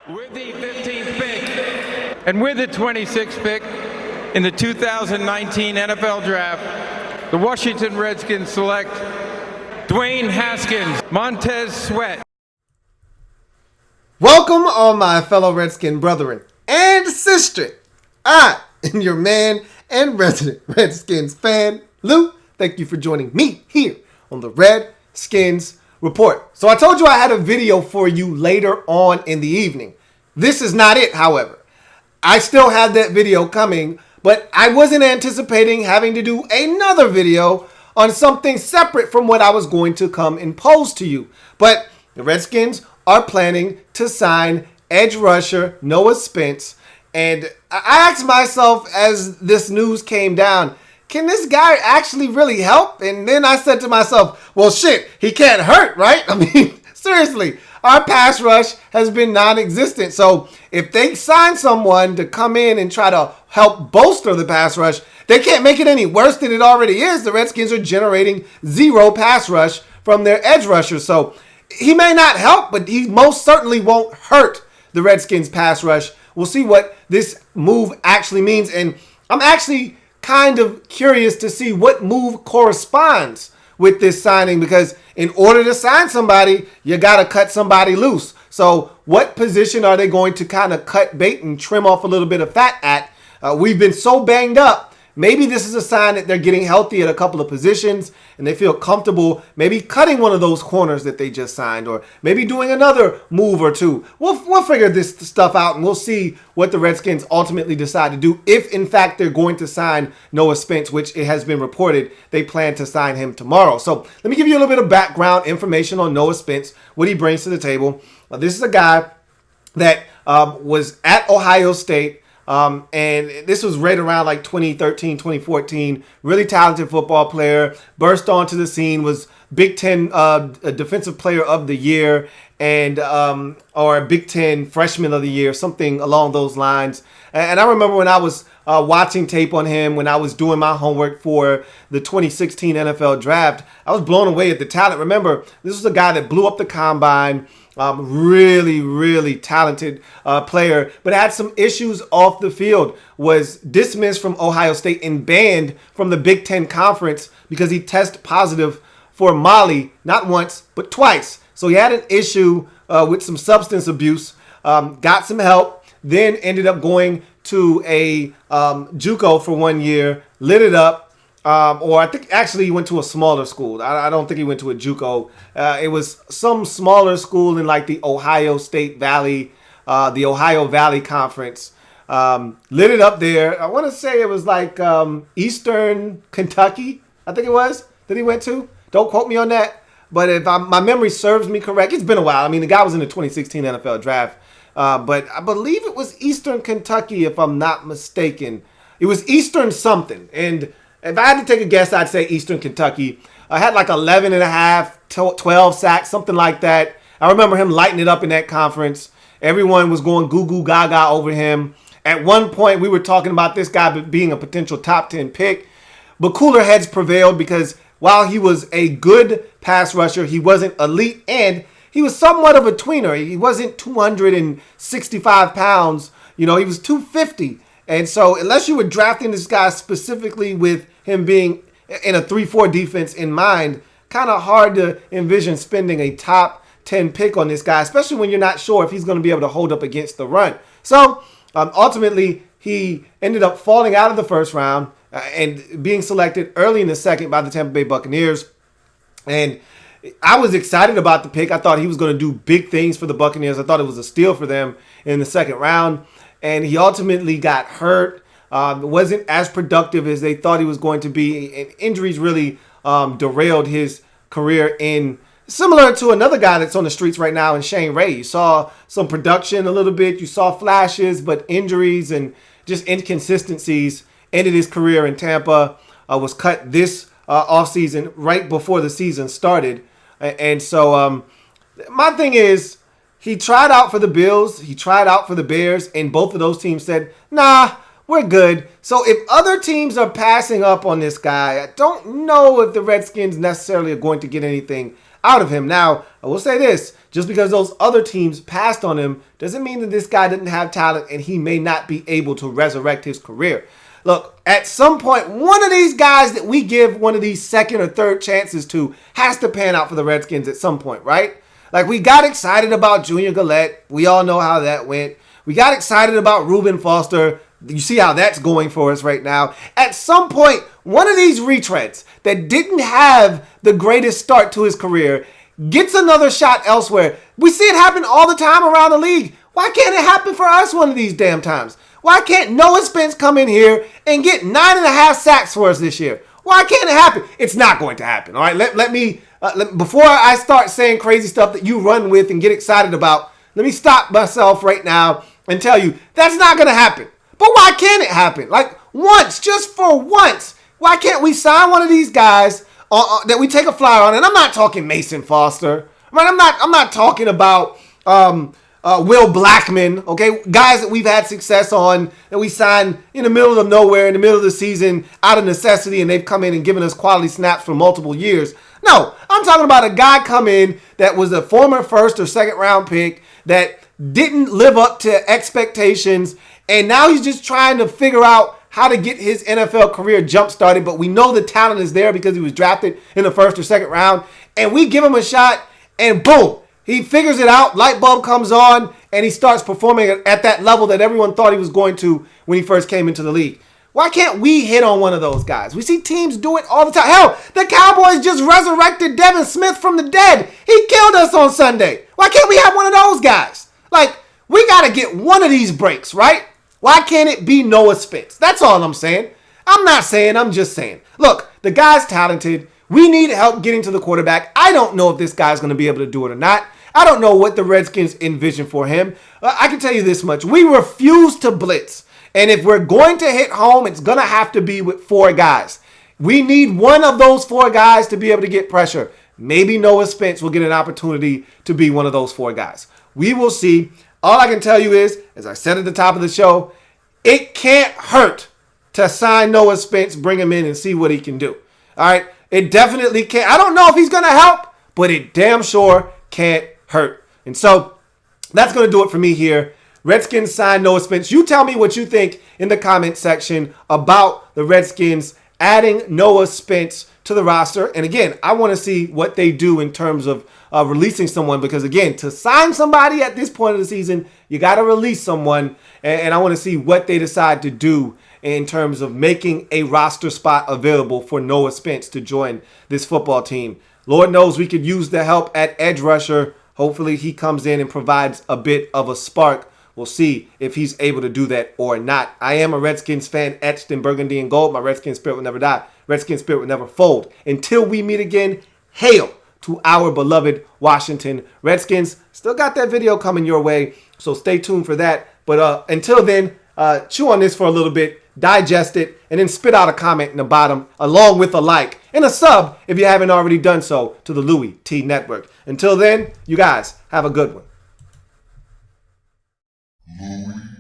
With the 15th pick and with the 26th pick in the 2019 NFL Draft, the Washington Redskins select Dwayne Haskins, Montez Sweat. Welcome, all my fellow Redskin brethren and sister. I am your man and resident Redskins fan, Lou. Thank you for joining me here on the Redskins Report. So I told you I had a video for you later on in the evening. This is not it, however. I still have that video coming, but I wasn't anticipating having to do another video on something separate from what I was going to come and pose to you. But the Redskins are planning to sign edge rusher Noah Spence. And I asked myself as this news came down, can this guy actually really help? And then I said to myself, well, shit, he can't hurt, right? I mean, seriously, our pass rush has been non-existent. So if they sign someone to come in and try to help bolster the pass rush, they can't make it any worse than it already is. The Redskins are generating zero pass rush from their edge rushers. So he may not help, but he most certainly won't hurt the Redskins pass rush. We'll see what this move actually means. And I'm actually kind of curious to see what move corresponds with this signing, because in order to sign somebody, you got to cut somebody loose. So what position are they going to kind of cut bait and trim off a little bit of fat at? We've been so banged up. Maybe this is a sign that they're getting healthy at a couple of positions and they feel comfortable maybe cutting one of those corners that they just signed, or maybe doing another move or two. We'll figure this stuff out, and we'll see what the Redskins ultimately decide to do if, in fact, they're going to sign Noah Spence, which it has been reported they plan to sign him tomorrow. So let me give you a little bit of background information on Noah Spence, what he brings to the table. This is a guy that was at Ohio State. And this was right around like 2013, 2014. Really talented football player. Burst onto the scene. Was Big Ten Defensive Player of the Year, and or Big Ten Freshman of the Year, something along those lines. And I remember when I was watching tape on him, when I was doing my homework for the 2016 NFL Draft, I was blown away at the talent. Remember, this was a guy that blew up the combine. Really talented player, but had some issues off the field. Was dismissed from Ohio State and banned from the Big Ten Conference because he tested positive for Molly, not once, but twice. So he had an issue with some substance abuse, got some help, then ended up going to a JUCO for 1 year, lit it up. Or I think actually he went to a smaller school. I don't think he went to a JUCO. It was some smaller school in like the Ohio State Valley, the Ohio Valley Conference. Lit it up there. I want to say it was like Eastern Kentucky, I think it was, that he went to. Don't quote me on that. But if my memory serves me correct, it's been a while. I mean, the guy was in the 2016 NFL Draft. But I believe it was Eastern Kentucky, if I'm not mistaken. It was Eastern something. And if I had to take a guess, I'd say Eastern Kentucky. I had like 11 and a half, 12 sacks, something like that. I remember him lighting it up in that conference. Everyone was going goo goo gaga over him. At one point, we were talking about this guy being a potential top 10 pick. But cooler heads prevailed, because while he was a good pass rusher, he wasn't elite, and he was somewhat of a tweener. He wasn't 265 pounds. You know, he was 250. And so unless you were drafting this guy specifically with him being in a 3-4 defense in mind, kind of hard to envision spending a top 10 pick on this guy, especially when you're not sure if he's going to be able to hold up against the run. So ultimately, he ended up falling out of the first round and being selected early in the second by the Tampa Bay Buccaneers. And I was excited about the pick. I thought he was going to do big things for the Buccaneers. I thought it was a steal for them in the second round. And he ultimately got hurt. Wasn't as productive as they thought he was going to be. And injuries really derailed his career, in similar to another guy that's on the streets right now in Shane Ray. You saw some production a little bit. You saw flashes, but injuries and just inconsistencies ended his career in Tampa. Was cut this offseason right before the season started. And so my thing is, he tried out for the Bills, he tried out for the Bears, and both of those teams said, nah, we're good. So if other teams are passing up on this guy, I don't know if the Redskins necessarily are going to get anything out of him. Now, I will say this. Just because those other teams passed on him doesn't mean that this guy didn't have talent and he may not be able to resurrect his career. Look, at some point, one of these guys that we give one of these second or third chances to has to pan out for the Redskins at some point, right? Like, we got excited about Junior Gillette. We all know how that went. We got excited about Reuben Foster. You see how that's going for us right now. At some point, one of these retreads that didn't have the greatest start to his career gets another shot elsewhere. We see it happen all the time around the league. Why can't it happen for us one of these damn times? Why can't Noah Spence come in here and get 9.5 sacks for us this year? Why can't it happen? It's not going to happen, all right? Let me before I start saying crazy stuff that you run with and get excited about, let me stop myself right now and tell you that's not going to happen. But why can't it happen? Like, once, just for once, why can't we sign one of these guys that we take a flyer on? And I'm not talking Mason Foster, right? I'm not talking about Will Blackman, okay? Guys that we've had success on that we signed in the middle of nowhere, in the middle of the season, out of necessity, and they've come in and given us quality snaps for multiple years. No, I'm talking about a guy come in that was a former first or second round pick that didn't live up to expectations, and now he's just trying to figure out how to get his NFL career jump-started, but we know the talent is there because he was drafted in the first or second round, and we give him a shot, and boom, he figures it out, light bulb comes on, and he starts performing at that level that everyone thought he was going to when he first came into the league. Why can't we hit on one of those guys? We see teams do it all the time. Hell, the Cowboys just resurrected Devin Smith from the dead. He killed us on Sunday. Why can't we have one of those guys? Like, we got to get one of these breaks, right? Why can't it be Noah Spence? That's all I'm saying. I'm not saying, I'm just saying. Look, the guy's talented. We need help getting to the quarterback. I don't know if this guy's going to be able to do it or not. I don't know what the Redskins envision for him. I can tell you this much. We refuse to blitz. And if we're going to hit home, it's going to have to be with 4 guys. We need one of those 4 guys to be able to get pressure. Maybe Noah Spence will get an opportunity to be one of those 4 guys. We will see. All I can tell you is, as I said at the top of the show, it can't hurt to sign Noah Spence, bring him in, and see what he can do. All right? It definitely can't. I don't know if he's going to help, but it damn sure can't hurt. And so that's going to do it for me here. Redskins signed Noah Spence. You tell me what you think in the comment section about the Redskins adding Noah Spence to the roster. And again, I want to see what they do in terms of releasing someone, because again, to sign somebody at this point of the season, you got to release someone. And I want to see what they decide to do in terms of making a roster spot available for Noah Spence to join this football team. Lord knows we could use the help at edge rusher. Hopefully he comes in and provides a bit of a spark. We'll see if he's able to do that or not. I am a Redskins fan, etched in burgundy and gold. My Redskins spirit will never die. Redskins spirit will never fold. Until we meet again, hail to our beloved Washington Redskins. Still got that video coming your way, so stay tuned for that. But until then, chew on this for a little bit, digest it, and then spit out a comment in the bottom along with a like and a sub if you haven't already done so to the Louie T Network. Until then, you guys have a good one. Louie.